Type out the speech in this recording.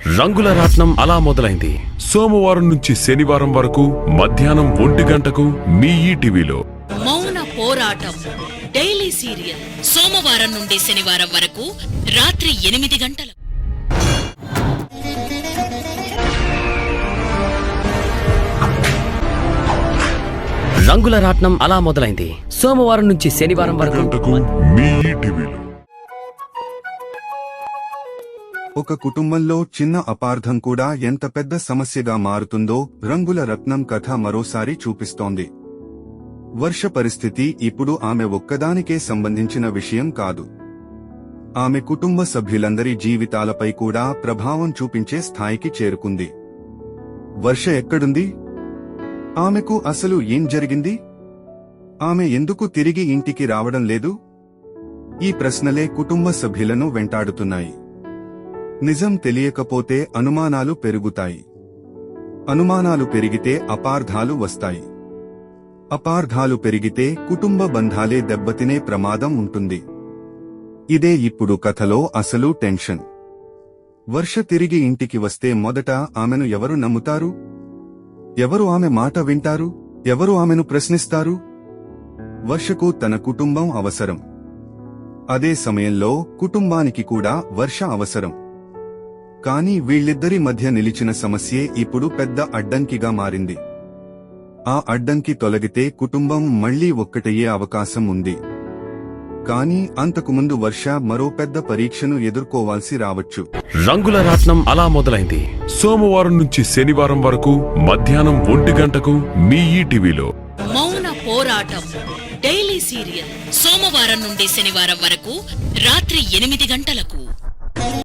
రంగుల రాట్నం అలా మొదలైంది. సోమవారం నుంచి శనివారం వరకు మధ్యాహ్నం 1 గంటకు మీ ఈటీవీలో. మౌన పోరాటం డైలీ సీరియల్ సోమవారం నుండి శనివారం వరకు రాత్రి 8 గంటలకు. రంగుల రాట్నం అలా మొదలైంది. సోమవారం నుంచి శనివారం వరకు మీ ఈటీవీలో. ఒక కుటుంబంలో చిన్న అపార్థం కూడా ఎంత పెద్ద సమస్యగా మారుతుందో రంగుల రత్నం కథ మరోసారి చూపిస్తోంది. వర్ష పరిస్థితి ఇప్పుడు ఆమె ఒక్కదానికే సంబంధించిన విషయం కాదు. ఆమె కుటుంబ సభ్యులందరి జీవితాలపై కూడా ప్రభావం చూపించే స్థాయికి చేరుకుంది. వర్ష ఎక్కడుంది? ఆమెకు అసలు ఏం జరిగింది? ఆమె ఎందుకు తిరిగి ఇంటికి రావడం లేదు? ఈ ప్రశ్నలే కుటుంబ సభ్యులను వెంటాడుతున్నాయి. నిజం తెలియకపోతే అనుమానాలు పెరుగుతాయి. అనుమానాలు పెరిగితే అపార్థాలు వస్తాయి. అపార్థాలు పెరిగితే కుటుంబ బంధాలే దెబ్బతినే ప్రమాదం ఉంటుంది. ఇదే ఇప్పుడు కథలో అసలు టెన్షన్. వర్ష తిరిగి ఇంటికి వస్తే మొదట ఆమెను ఎవరు నమ్ముతారు? ఎవరు ఆమె మాట వింటారు? ఎవరు ఆమెను ప్రశ్నిస్తారు? వర్షకు తన కుటుంబం అవసరం. అదే సమయంలో కుటుంబానికి కూడా వర్ష అవసరం. కానీ వీళ్ళిద్దరి మధ్య నిలిచిన సమస్యే ఇప్పుడు పెద్ద అడ్డంకిగా మారింది. ఆ అడ్డంకి తొలగితే కుటుంబం మళ్లీ ఒక్కటయ్యే అవకాశం ఉంది. కానీ అంతకుముందు వర్ష మరో పెద్ద పరీక్షను ఎదుర్కోవాల్సి రావచ్చు. రంగుల రాట్నం అలా మొదలైంది. సోమవారం నుంచి శనివారం వరకు మధ్యాహ్నం 1 గంటకు మీ ఈటీవీలో. మౌన పోరాటం డైలీ సీరియల్ సోమవారం నుండి శనివారం వరకు రాత్రి 8 గంటలకు.